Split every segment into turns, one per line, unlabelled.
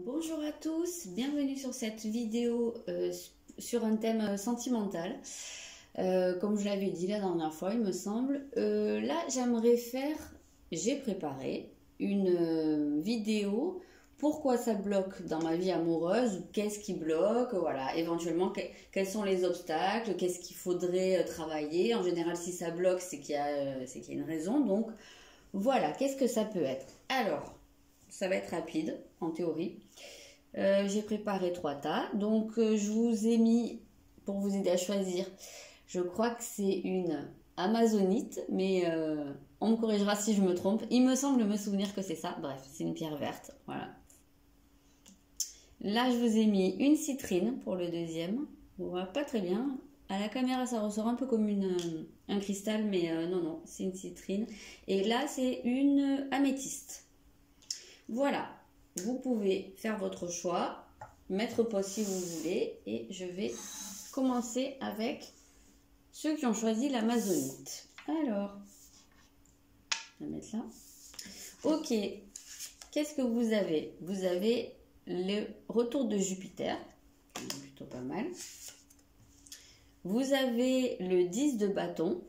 Bonjour à tous, bienvenue sur cette vidéo sur un thème sentimental. Comme je l'avais dit la dernière fois, il me semble. Là, j'ai préparé une vidéo. Pourquoi ça bloque dans ma vie amoureuse? Qu'est-ce qui bloque? Voilà, éventuellement, quels sont les obstacles? Qu'est-ce qu'il faudrait travailler? En général, si ça bloque, c'est qu'il y a une raison. Donc, voilà, qu'est-ce que ça peut être? Alors, ça va être rapide, en théorie. J'ai préparé 3 tas. Donc, je vous ai mis, pour vous aider à choisir, je crois que c'est une amazonite, mais on me corrigera si je me trompe. Il me semble me souvenir que c'est ça. Bref, c'est une pierre verte. Voilà. Là, je vous ai mis une citrine pour le deuxième. On voit pas très bien. À la caméra, ça ressort un peu comme un cristal, mais non, c'est une citrine. Et là, c'est une améthyste. Voilà, vous pouvez faire votre choix, mettre pause si vous voulez, et je vais commencer avec ceux qui ont choisi l'amazonite. Alors, je vais mettre là. Ok, qu'est-ce que vous avez? Vous avez le retour de Jupiter, plutôt pas mal. Vous avez le 10 de bâton.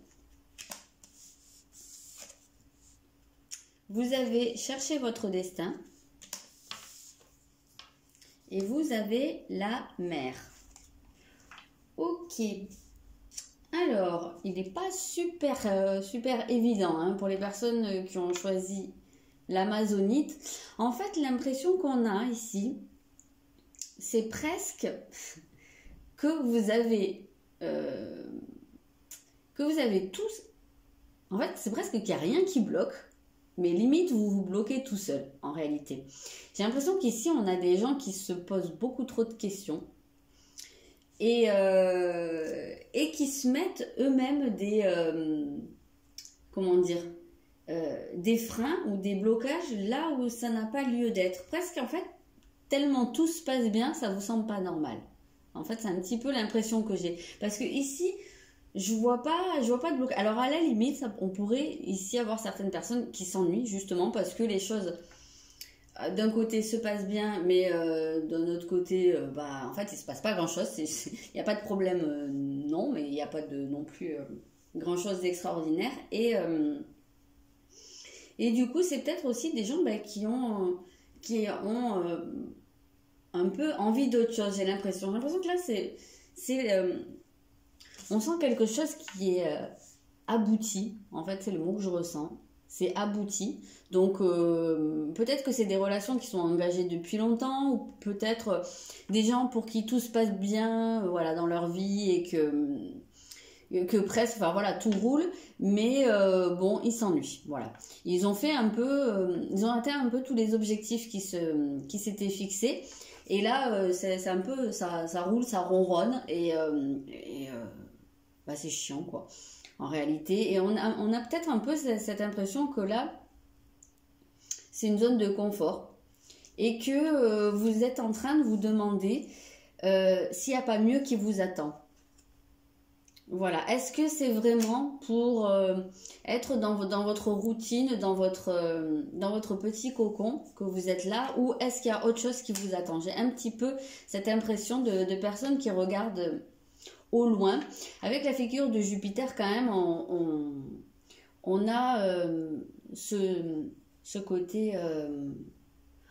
Vous avez cherché votre destin. Et vous avez la mer. Ok. Alors, il n'est pas super évident hein, pour les personnes qui ont choisi l'amazonite. En fait, l'impression qu'on a ici, c'est presque que vous avez tous... En fait, c'est presque qu'il n'y a rien qui bloque. Mais limite, vous vous bloquez tout seul, en réalité. J'ai l'impression qu'ici, on a des gens qui se posent beaucoup trop de questions et qui se mettent eux-mêmes des freins ou des blocages là où ça n'a pas lieu d'être. Presque, en fait, tellement tout se passe bien, ça vous semble pas normal. En fait, c'est un petit peu l'impression que j'ai. Parce que ici... Je vois pas de blocage. Alors à la limite, on pourrait ici avoir certaines personnes qui s'ennuient justement parce que les choses d'un côté se passent bien, mais d'un autre côté, en fait, il se passe pas grand-chose. Il n'y a pas de problème, non, mais il n'y a pas de non plus grand-chose d'extraordinaire. Et du coup, c'est peut-être aussi des gens qui ont un peu envie d'autre chose. J'ai l'impression que là, on sent quelque chose qui est abouti. En fait, c'est le mot que je ressens. C'est abouti. Donc, peut-être que c'est des relations qui sont engagées depuis longtemps ou peut-être des gens pour qui tout se passe bien voilà, dans leur vie et que presque, enfin voilà, tout roule. Mais bon, ils s'ennuient. Voilà. Ils ont fait un peu... ils ont atteint un peu tous les objectifs qui s'étaient fixés. Et là, c'est un peu... Ça roule, ça ronronne c'est chiant quoi en réalité, et on a peut-être un peu cette impression que là c'est une zone de confort et que vous êtes en train de vous demander s'il n'y a pas mieux qui vous attend. Voilà, est-ce que c'est vraiment pour être dans votre routine, dans votre petit cocon que vous êtes là, ou est-ce qu'il y a autre chose qui vous attend? J'ai un petit peu cette impression de personnes qui regardent au loin. Avec la figure de Jupiter, quand même, on a ce côté,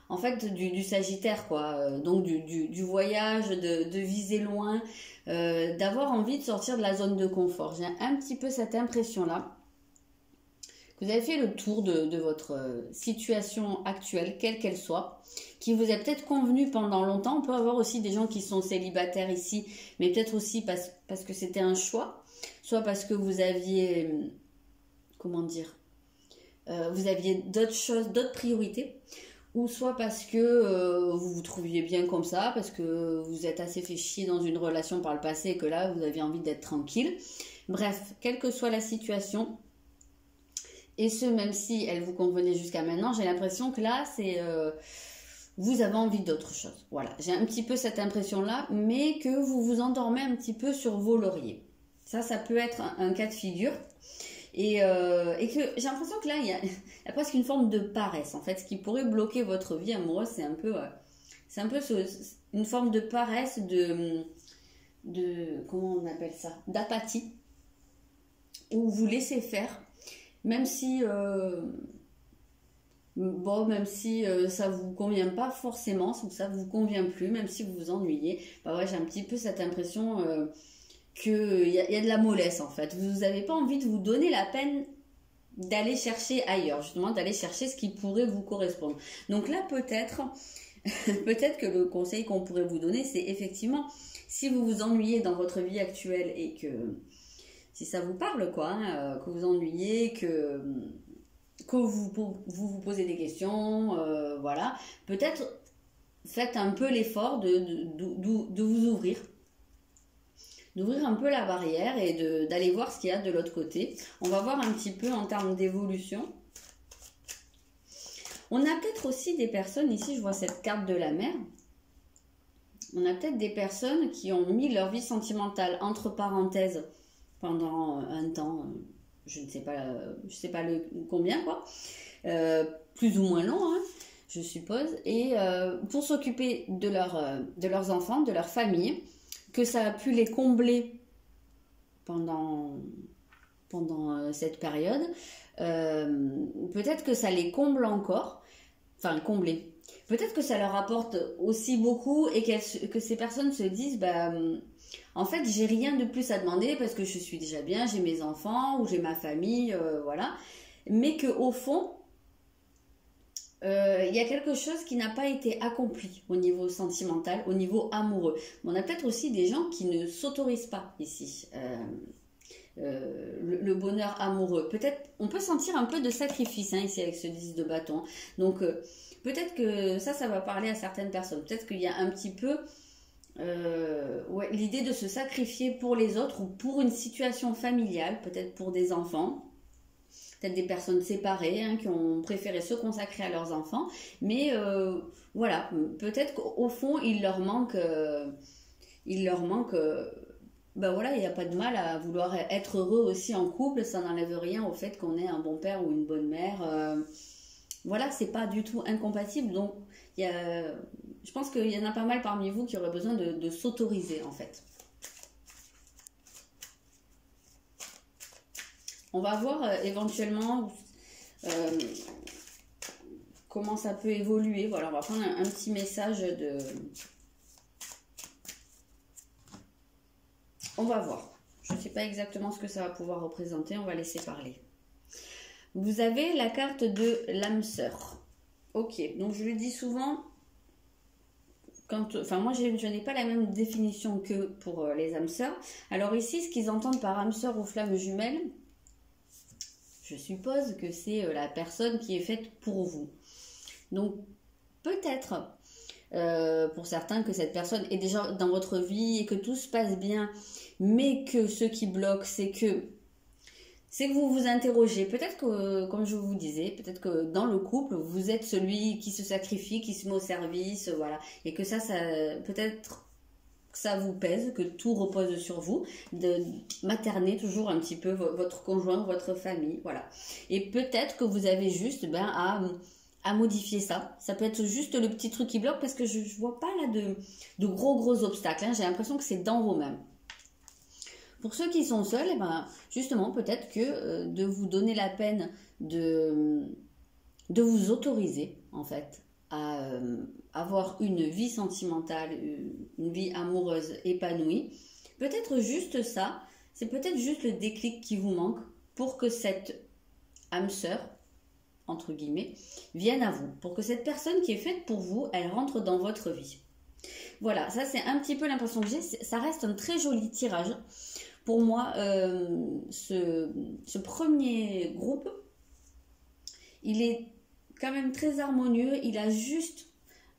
en fait, du Sagittaire, quoi. Donc, du voyage, de viser loin, d'avoir envie de sortir de la zone de confort. J'ai un petit peu cette impression-là. Que vous avez fait le tour de votre situation actuelle, quelle qu'elle soit, qui vous a peut-être convenu pendant longtemps. On peut avoir aussi des gens qui sont célibataires ici, mais peut-être aussi parce que c'était un choix, soit parce que vous aviez, vous aviez d'autres choses, d'autres priorités, ou soit parce que vous vous trouviez bien comme ça, parce que vous êtes assez fait chier dans une relation par le passé et que là, vous aviez envie d'être tranquille. Bref, quelle que soit la situation... Et ce, même si elle vous convenait jusqu'à maintenant, j'ai l'impression que là, vous avez envie d'autre chose. Voilà, j'ai un petit peu cette impression-là, mais que vous vous endormez un petit peu sur vos lauriers. Ça peut être un cas de figure. Et que j'ai l'impression que là, il y a presque une forme de paresse. En fait, ce qui pourrait bloquer votre vie amoureuse, c'est un peu c'est un peu une forme de paresse, comment on appelle ça, d'apathie, où vous laissez faire, même si même si ça vous convient pas forcément, ou ça vous convient plus, même si vous vous ennuyez. Bah ouais, j'ai un petit peu cette impression qu'il y a de la mollesse en fait. Vous n'avez pas envie de vous donner la peine d'aller chercher ailleurs, justement d'aller chercher ce qui pourrait vous correspondre. Donc là peut-être peut-être que le conseil qu'on pourrait vous donner, c'est effectivement, si vous vous ennuyez dans votre vie actuelle et que, si ça vous parle quoi, hein, que vous ennuyez, que vous posez des questions, voilà, peut-être faites un peu l'effort de vous ouvrir, d'ouvrir un peu la barrière et d'aller voir ce qu'il y a de l'autre côté. On va voir un petit peu en termes d'évolution. On a peut-être aussi des personnes, ici je vois cette carte de la mer, on a peut-être des personnes qui ont mis leur vie sentimentale entre parenthèses pendant un temps, je ne sais pas combien quoi, plus ou moins long hein, je suppose, et pour s'occuper de leurs enfants, de leur famille, que ça a pu les combler pendant cette période. Peut-être que ça les comble encore, enfin combler. Peut-être que ça leur apporte aussi beaucoup et que ces personnes se disent, bah, en fait, j'ai rien de plus à demander parce que je suis déjà bien, j'ai mes enfants ou j'ai ma famille, voilà. Mais qu'au fond, il y a quelque chose qui n'a pas été accompli au niveau sentimental, au niveau amoureux. Mais on a peut-être aussi des gens qui ne s'autorisent pas ici. Le bonheur amoureux. Peut-être, on peut sentir un peu de sacrifice hein, ici avec ce 10 de bâton. Donc, peut-être que ça va parler à certaines personnes. Peut-être qu'il y a un petit peu ouais, l'idée de se sacrifier pour les autres ou pour une situation familiale, peut-être pour des enfants. Peut-être des personnes séparées hein, qui ont préféré se consacrer à leurs enfants. Mais voilà, peut-être qu'au fond, il leur manque... ben voilà, il n'y a pas de mal à vouloir être heureux aussi en couple, ça n'enlève rien au fait qu'on ait un bon père ou une bonne mère. Voilà, c'est pas du tout incompatible. Donc, je pense qu'il y en a pas mal parmi vous qui auraient besoin de s'autoriser en fait. On va voir éventuellement comment ça peut évoluer. Voilà, on va prendre un petit message de... On va voir. Je ne sais pas exactement ce que ça va pouvoir représenter. On va laisser parler. Vous avez la carte de l'âme sœur. Ok, donc je le dis souvent, moi je n'ai pas la même définition que pour les âmes sœurs. Alors ici, ce qu'ils entendent par âme sœur ou flamme jumelle, je suppose que c'est la personne qui est faite pour vous. Donc peut-être pour certains que cette personne est déjà dans votre vie et que tout se passe bien, mais que ce qui bloque, c'est que vous vous interrogez. Peut-être que, comme je vous disais, peut-être que dans le couple, vous êtes celui qui se sacrifie, qui se met au service, voilà. Et que ça peut-être que ça vous pèse, que tout repose sur vous, de materner toujours un petit peu votre conjoint, votre famille, voilà. Et peut-être que vous avez juste à modifier ça. Ça peut être juste le petit truc qui bloque parce que je ne vois pas là de gros obstacles. Hein. J'ai l'impression que c'est dans vous-même. Pour ceux qui sont seuls, eh ben, justement, peut-être que de vous donner la peine de vous autoriser, en fait, à avoir une vie sentimentale, une vie amoureuse épanouie. Peut-être juste ça, c'est peut-être juste le déclic qui vous manque pour que cette âme sœur, entre guillemets, vienne à vous. Pour que cette personne qui est faite pour vous, elle rentre dans votre vie. Voilà, ça c'est un petit peu l'impression que j'ai. Ça reste un très joli tirage. Pour moi, ce premier groupe, il est quand même très harmonieux. Il a juste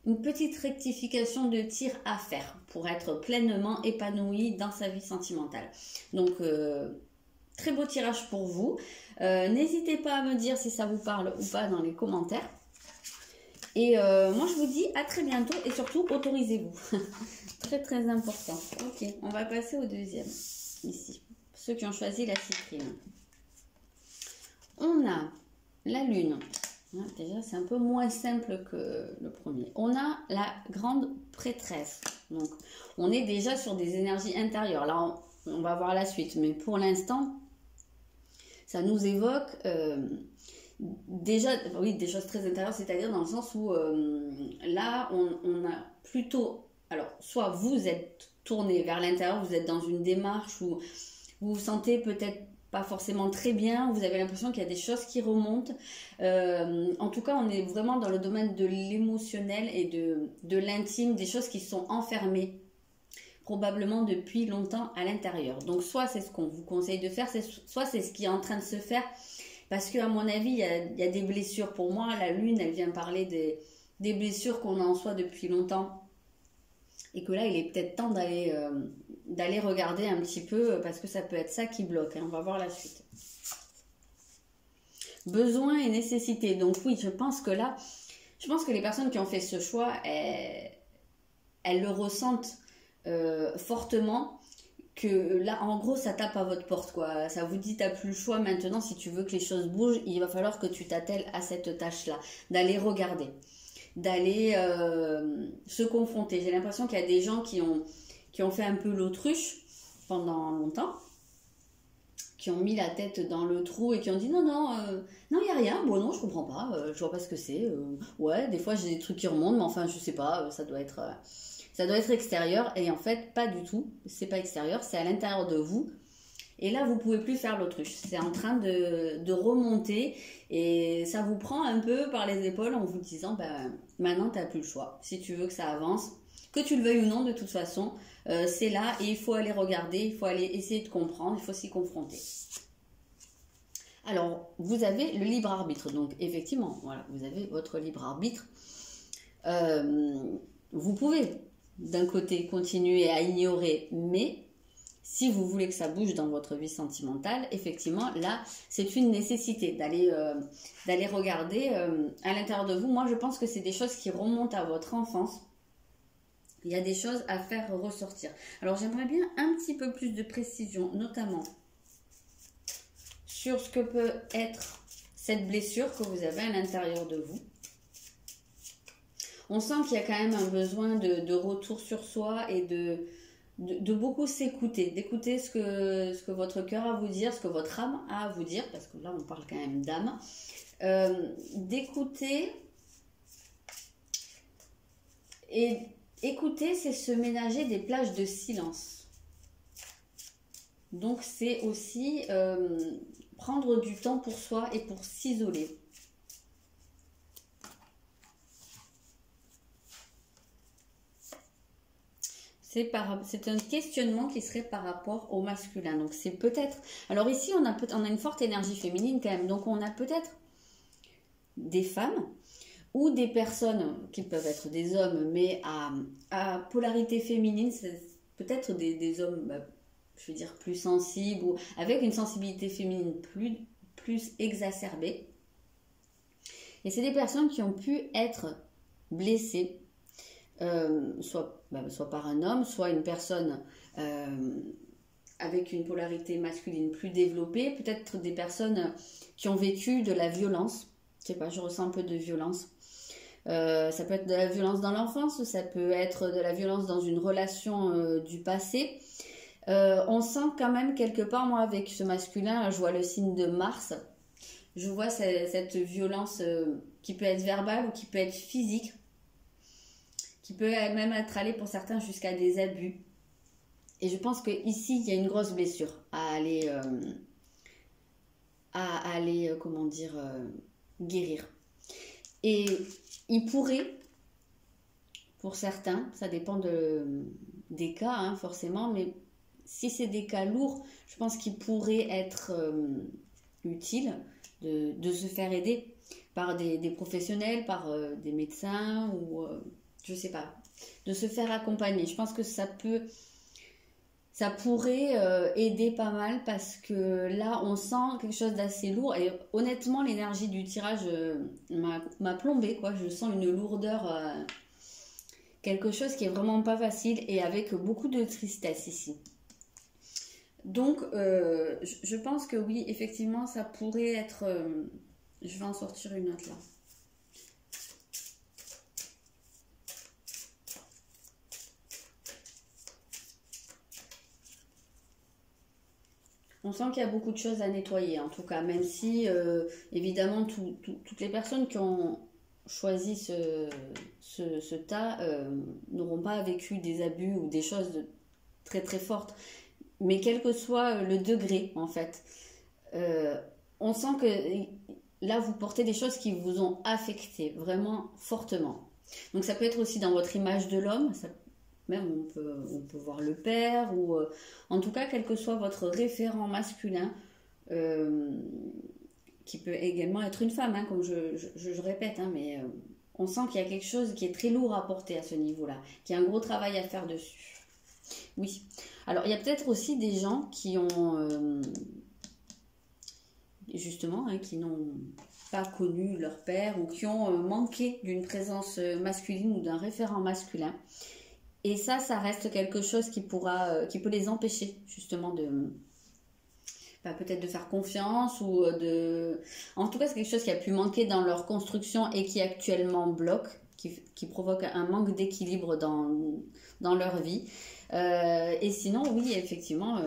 une petite rectification de tir à faire pour être pleinement épanoui dans sa vie sentimentale. Donc, très beau tirage pour vous. N'hésitez pas à me dire si ça vous parle ou pas dans les commentaires. Et moi, je vous dis à très bientôt et surtout, autorisez-vous. Très important. Ok, on va passer au deuxième. Ici, ceux qui ont choisi la citrine. On a la lune, Hein, déjà, c'est un peu moins simple que le premier. On a la grande prêtresse. Donc, on est déjà sur des énergies intérieures. Là, on va voir la suite. Mais pour l'instant, ça nous évoque déjà, oui, des choses très intérieures, c'est-à-dire dans le sens où là, on a plutôt... Alors, soit vous êtes tourné vers l'intérieur, vous êtes dans une démarche où vous vous sentez peut-être pas forcément très bien, vous avez l'impression qu'il y a des choses qui remontent. En tout cas, on est vraiment dans le domaine de l'émotionnel et de l'intime, des choses qui sont enfermées probablement depuis longtemps à l'intérieur. Donc soit c'est ce qu'on vous conseille de faire, soit c'est ce qui est en train de se faire, parce qu'à mon avis, il y a des blessures. Pour moi, la lune, elle vient parler des blessures qu'on a en soi depuis longtemps, et que là, il est peut-être temps d'aller regarder un petit peu, parce que ça peut être ça qui bloque. Hein. On va voir la suite. Besoin et nécessité. Donc oui, je pense que là, je pense que les personnes qui ont fait ce choix, elles le ressentent fortement, que là, en gros, ça tape à votre porte, quoi. Ça vous dit, t'as plus le choix maintenant. Si tu veux que les choses bougent, il va falloir que tu t'attelles à cette tâche-là, d'aller regarder, d'aller se confronter. J'ai l'impression qu'il y a des gens qui ont fait un peu l'autruche pendant longtemps, qui ont mis la tête dans le trou et qui ont dit non, il n'y a rien, bon non, je comprends pas, je vois pas ce que c'est, ouais, des fois j'ai des trucs qui remontent, mais enfin, je sais pas, ça doit être extérieur, et en fait, pas du tout, c'est pas extérieur, c'est à l'intérieur de vous. Et là, vous pouvez plus faire l'autruche. C'est en train de remonter et ça vous prend un peu par les épaules en vous disant, ben, maintenant, tu n'as plus le choix. Si tu veux que ça avance, que tu le veuilles ou non, de toute façon, c'est là et il faut aller regarder, il faut aller essayer de comprendre, il faut s'y confronter. Alors, vous avez le libre arbitre. Donc, effectivement, voilà, vous avez votre libre arbitre. Vous pouvez, d'un côté, continuer à ignorer, mais... si vous voulez que ça bouge dans votre vie sentimentale, effectivement, là, c'est une nécessité d'aller regarder à l'intérieur de vous. Moi, je pense que c'est des choses qui remontent à votre enfance. Il y a des choses à faire ressortir. Alors, j'aimerais bien un petit peu plus de précision, notamment sur ce que peut être cette blessure que vous avez à l'intérieur de vous. On sent qu'il y a quand même un besoin de retour sur soi et de beaucoup s'écouter, d'écouter ce que votre cœur a à vous dire, ce que votre âme a à vous dire, parce que là on parle quand même d'âme, d'écouter, et écouter, c'est se ménager des plages de silence. Donc c'est aussi prendre du temps pour soi et pour s'isoler. C'est un questionnement qui serait par rapport au masculin. Donc c'est peut-être... Alors ici, on a une forte énergie féminine quand même. Donc on a peut-être des femmes ou des personnes qui peuvent être des hommes, mais à polarité féminine, c'est peut-être des hommes, je veux dire, plus sensibles ou avec une sensibilité féminine plus exacerbée. Et c'est des personnes qui ont pu être blessées, soit par un homme, soit une personne avec une polarité masculine plus développée, peut-être des personnes qui ont vécu de la violence. Je sais pas, je ressens un peu de violence. Ça peut être de la violence dans l'enfance, ça peut être de la violence dans une relation du passé. On sent quand même quelque part, moi avec ce masculin, je vois le signe de Mars. Je vois cette violence qui peut être verbale ou qui peut être physique, qui peut même être allée pour certains jusqu'à des abus. Et je pense qu'ici, il y a une grosse blessure à aller comment dire, guérir. Et il pourrait, pour certains, ça dépend des cas, hein, forcément, mais si c'est des cas lourds, je pense qu'il pourrait être utile de se faire aider par des professionnels, par des médecins ou je sais pas, de se faire accompagner. Je pense que ça pourrait aider pas mal parce que là on sent quelque chose d'assez lourd et honnêtement l'énergie du tirage m'a plombé quoi. Je sens une lourdeur, quelque chose qui est vraiment pas facile et avec beaucoup de tristesse ici. Donc je pense que oui, effectivement ça pourrait être, je vais en sortir une autre là. On sent qu'il y a beaucoup de choses à nettoyer, en tout cas, même si, évidemment, toutes les personnes qui ont choisi ce tas n'auront pas vécu des abus ou des choses très très fortes. Mais quel que soit le degré, en fait, on sent que là, vous portez des choses qui vous ont affecté vraiment fortement. Donc ça peut être aussi dans votre image de l'homme, même on peut voir le père, ou en tout cas, quel que soit votre référent masculin, qui peut également être une femme, hein, comme je répète, hein, mais on sent qu'il y a quelque chose qui est très lourd à porter à ce niveau-là, qu'il y a un gros travail à faire dessus. Oui. Alors, il y a peut-être aussi des gens qui ont, justement, hein, qui n'ont pas connu leur père ou qui ont manqué d'une présence masculine ou d'un référent masculin. Et ça reste quelque chose qui peut les empêcher, justement, peut-être de faire confiance ou de... En tout cas, c'est quelque chose qui a pu manquer dans leur construction et qui actuellement bloque, qui provoque un manque d'équilibre dans leur vie. Et sinon, oui, effectivement,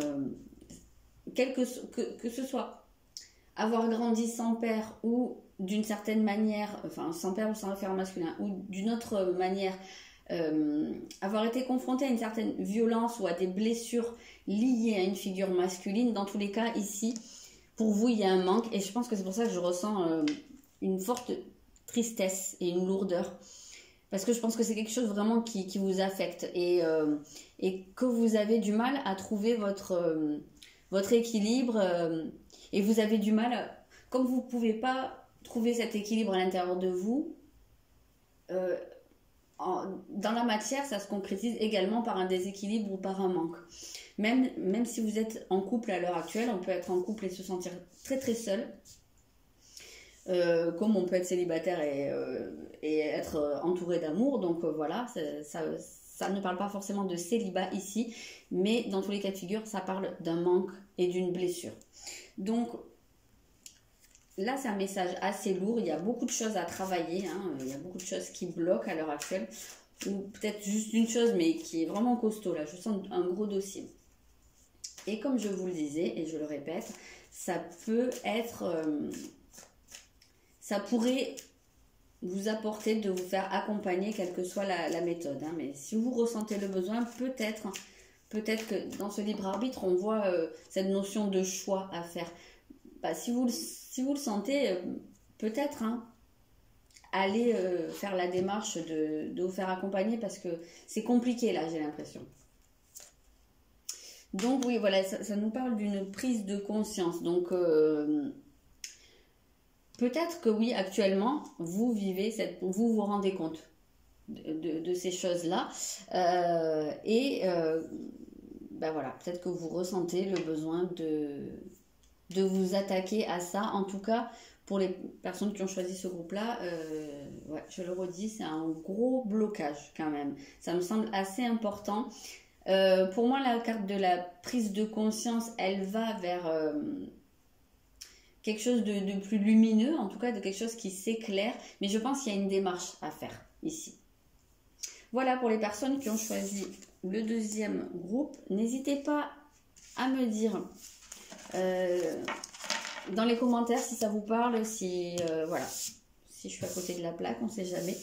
que ce soit avoir grandi sans père ou d'une certaine manière, enfin sans père ou sans référent masculin, ou d'une autre manière, avoir été confronté à une certaine violence ou à des blessures liées à une figure masculine, dans tous les cas, ici, pour vous, il y a un manque. Et je pense que c'est pour ça que je ressens une forte tristesse et une lourdeur. Parce que je pense que c'est quelque chose vraiment qui vous affecte et que vous avez du mal à trouver votre équilibre et vous avez du mal, comme vous ne pouvez pas trouver cet équilibre à l'intérieur de vous, dans la matière, ça se concrétise également par un déséquilibre ou par un manque. Même si vous êtes en couple à l'heure actuelle, on peut être en couple et se sentir très très seul. Comme on peut être célibataire et être entouré d'amour, donc voilà, ça ne parle pas forcément de célibat ici, mais dans tous les cas de figure, ça parle d'un manque et d'une blessure. Donc là, c'est un message assez lourd, il y a beaucoup de choses à travailler, hein, il y a beaucoup de choses qui bloquent à l'heure actuelle, ou peut-être juste une chose, mais qui est vraiment costaud, là, je sens un gros dossier. Et comme je vous le disais, et je le répète, ça peut être... ça pourrait vous apporter de vous faire accompagner, quelle que soit la méthode. Hein. Mais si vous ressentez le besoin, peut-être que dans ce libre arbitre, on voit cette notion de choix à faire. Bah, si vous le sentez, peut-être, hein, allez faire la démarche de vous faire accompagner parce que c'est compliqué là, j'ai l'impression. Donc oui, voilà, ça nous parle d'une prise de conscience. Donc... peut-être que oui, actuellement, vous vous vous rendez compte de ces choses-là. Ben voilà, peut-être que vous ressentez le besoin de vous attaquer à ça. En tout cas, pour les personnes qui ont choisi ce groupe-là, ouais, je le redis, c'est un gros blocage quand même. Ça me semble assez important. Pour moi, la carte de la prise de conscience, elle va vers... quelque chose de plus lumineux, en tout cas de quelque chose qui s'éclaire, mais je pense qu'il y a une démarche à faire ici. Voilà pour les personnes qui ont choisi le deuxième groupe. N'hésitez pas à me dire dans les commentaires si ça vous parle, voilà, si je suis à côté de la plaque, on ne sait jamais.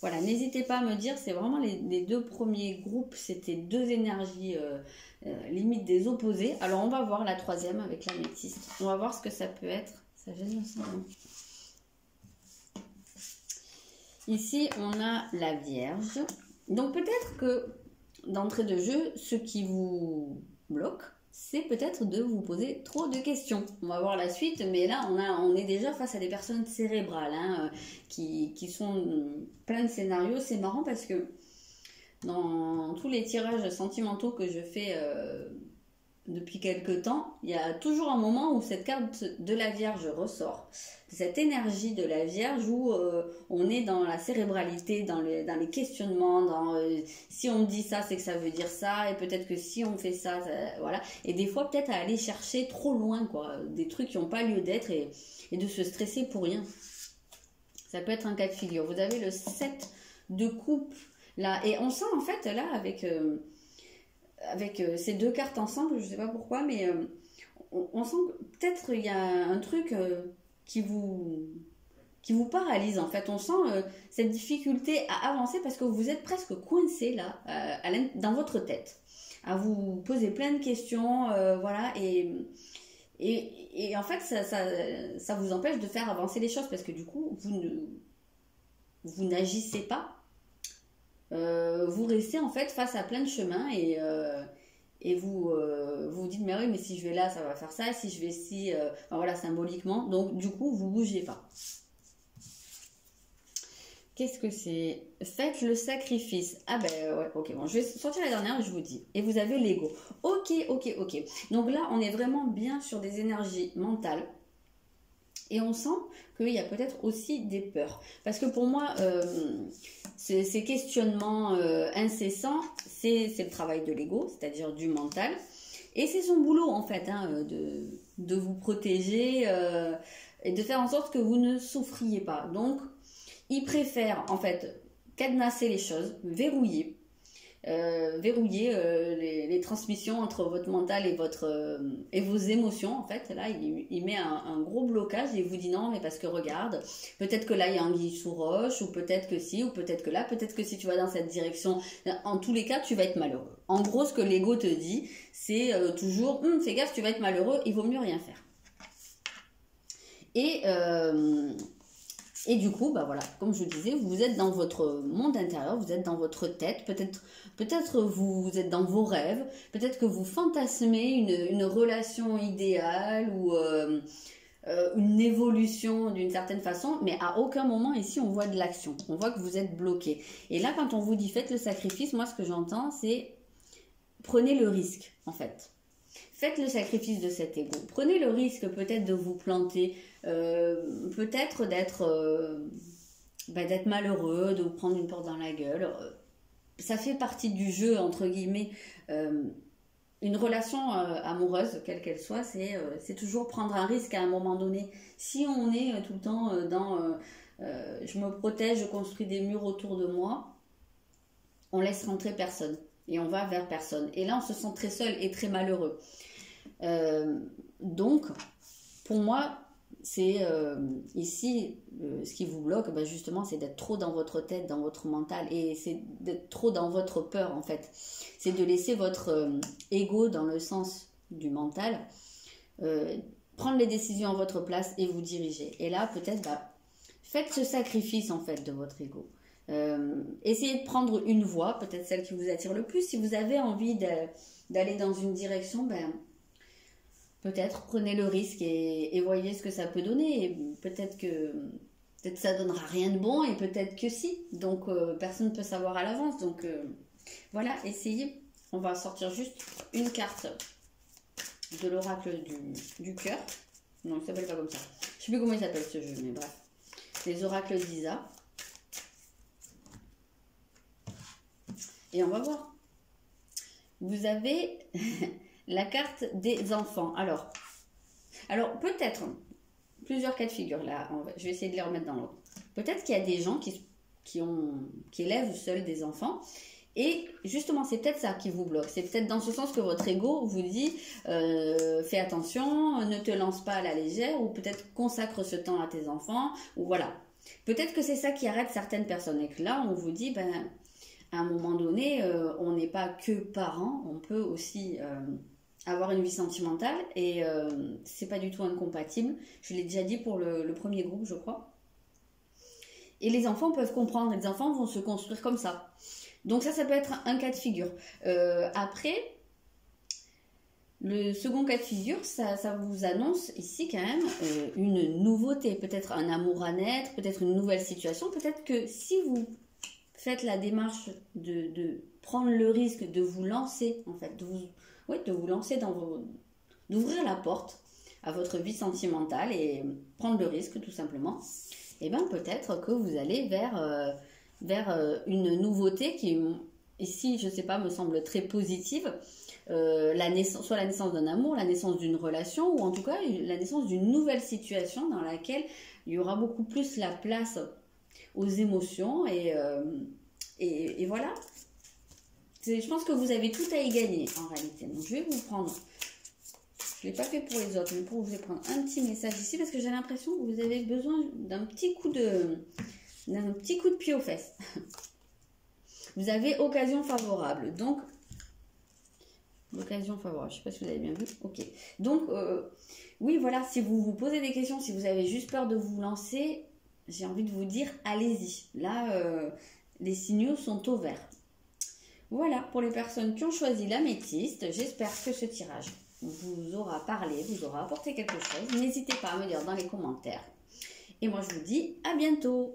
Voilà, n'hésitez pas à me dire, c'est vraiment les deux premiers groupes, c'était deux énergies limite des opposés. Alors on va voir la troisième avec l'améthyste. On va voir ce que ça peut être. Ça gêne aussi. Ici, on a la Vierge. Donc peut-être que d'entrée de jeu, ce qui vous bloque, c'est peut-être de vous poser trop de questions. On va voir la suite, mais là, on est déjà face à des personnes cérébrales hein, qui sont plein de scénarios. C'est marrant parce que dans tous les tirages sentimentaux que je fais depuis quelques temps, il y a toujours un moment où cette carte de la Vierge ressort. Cette énergie de la Vierge où on est dans la cérébralité, dans les questionnements, si on me dit ça, c'est que ça veut dire ça, et peut-être que si on fait ça, voilà. Et des fois, peut-être à aller chercher trop loin, quoi, des trucs qui n'ont pas lieu d'être et de se stresser pour rien. Ça peut être un cas de figure. Vous avez le 7 de coupe là, et on sent en fait là avec ces deux cartes ensemble, je ne sais pas pourquoi, mais on sent que peut-être il y a un truc qui vous paralyse en fait. On sent cette difficulté à avancer parce que vous êtes presque coincé là, dans votre tête, à vous poser plein de questions, voilà, et en fait ça vous empêche de faire avancer les choses parce que du coup vous n'agissez pas, vous restez en fait face à plein de chemins et vous vous dites mais oui mais si je vais là ça va faire ça, si je vais ici, enfin, voilà, symboliquement, donc du coup vous bougez pas. Qu'est-ce que c'est? Faites le sacrifice. Ah ben ouais, ok, bon, je vais sortir la dernière, je vous dis. Et vous avez l'ego. Ok, ok, ok. Donc là, on est vraiment bien sur des énergies mentales. Et on sent qu'il y a peut-être aussi des peurs. Parce que pour moi, ces questionnements incessants, c'est le travail de l'ego, c'est-à-dire du mental. Et c'est son boulot, en fait, hein, de vous protéger et de faire en sorte que vous ne souffriez pas. Donc, il préfère en fait cadenasser les choses, verrouiller les transmissions entre votre mental et vos émotions. En fait, là, il met un gros blocage et il vous dit non, mais parce que regarde, peut-être que là, il y a anguille sous roche, ou peut-être que si, ou peut-être que là, peut-être que si tu vas dans cette direction, en tous les cas, tu vas être malheureux. En gros, ce que l'ego te dit, c'est toujours, fais gaffe, tu vas être malheureux, il vaut mieux rien faire. Et du coup, bah voilà, comme je disais, vous êtes dans votre monde intérieur, vous êtes dans votre tête, peut-être vous êtes dans vos rêves, peut-être que vous fantasmez une relation idéale ou une évolution d'une certaine façon, mais à aucun moment ici on voit de l'action, on voit que vous êtes bloqué. Et là, quand on vous dit faites le sacrifice, moi ce que j'entends c'est prenez le risque en fait. Faites le sacrifice de cet ego. Prenez le risque peut-être de vous planter, peut-être d'être malheureux, de vous prendre une porte dans la gueule. Ça fait partie du jeu, entre guillemets. Une relation amoureuse, quelle qu'elle soit, c'est toujours prendre un risque à un moment donné. Si on est tout le temps dans je me protège, je construis des murs autour de moi, on laisse rentrer personne. Et on va vers personne. Et là, on se sent très seul et très malheureux. Donc, pour moi, c'est ici, ce qui vous bloque, ben justement, c'est d'être trop dans votre tête, dans votre mental, et c'est d'être trop dans votre peur, en fait. C'est de laisser votre ego dans le sens du mental, prendre les décisions à votre place et vous diriger. Et là, peut-être, faites ce sacrifice, en fait, de votre ego. Essayez de prendre une voie, peut-être celle qui vous attire le plus. Si vous avez envie d'aller dans une direction, peut-être prenez le risque et voyez ce que ça peut donner. Et peut-être ça donnera rien de bon et peut-être que si. Donc personne ne peut savoir à l'avance. Donc voilà, essayez. On va sortir juste une carte de l'oracle du cœur. Non, il s'appelle pas comme ça. Je sais plus comment il s'appelle ce jeu, mais bref. Les oracles d'Isa. Et on va voir. Vous avez la carte des enfants. Alors peut-être, plusieurs cas de figure. Là, je vais essayer de les remettre dans l'ordre. Peut-être qu'il y a des gens qui élèvent seuls des enfants. Et justement, c'est peut-être ça qui vous bloque. C'est peut-être dans ce sens que votre ego vous dit fais attention, ne te lance pas à la légère, ou peut-être consacre ce temps à tes enfants, ou voilà. Peut-être que c'est ça qui arrête certaines personnes. Et que là, on vous dit à un moment donné, on n'est pas que parents, on peut aussi avoir une vie sentimentale et c'est pas du tout incompatible. Je l'ai déjà dit pour le premier groupe, je crois. Et les enfants peuvent comprendre, les enfants vont se construire comme ça. Donc ça peut être un cas de figure. Après, le second cas de figure, ça vous annonce ici quand même une nouveauté, peut-être un amour à naître, peut-être une nouvelle situation, peut-être que si vous faites la démarche de prendre le risque de vous lancer, en fait, de vous lancer d'ouvrir la porte à votre vie sentimentale et prendre le risque tout simplement, et bien peut-être que vous allez vers une nouveauté qui, ici, je sais pas, me semble très positive, soit la naissance d'un amour, la naissance d'une relation, ou en tout cas la naissance d'une nouvelle situation dans laquelle il y aura beaucoup plus la place aux émotions et voilà. Je pense que vous avez tout à y gagner en réalité. Donc je vais vous prendre Je ne l'ai pas fait pour les autres, mais pour vous, je vais prendre un petit message ici parce que j'ai l'impression que vous avez besoin d'un petit coup de pied aux fesses. Vous avez occasion favorable. Donc, l'occasion favorable. Je ne sais pas si vous avez bien vu. Ok. Donc, oui, voilà, si vous vous posez des questions, si vous avez juste peur de vous lancer, j'ai envie de vous dire, allez-y. Là, les signaux sont au vert. Voilà, pour les personnes qui ont choisi l'améthyste, j'espère que ce tirage vous aura parlé, vous aura apporté quelque chose. N'hésitez pas à me dire dans les commentaires. Et moi, je vous dis à bientôt.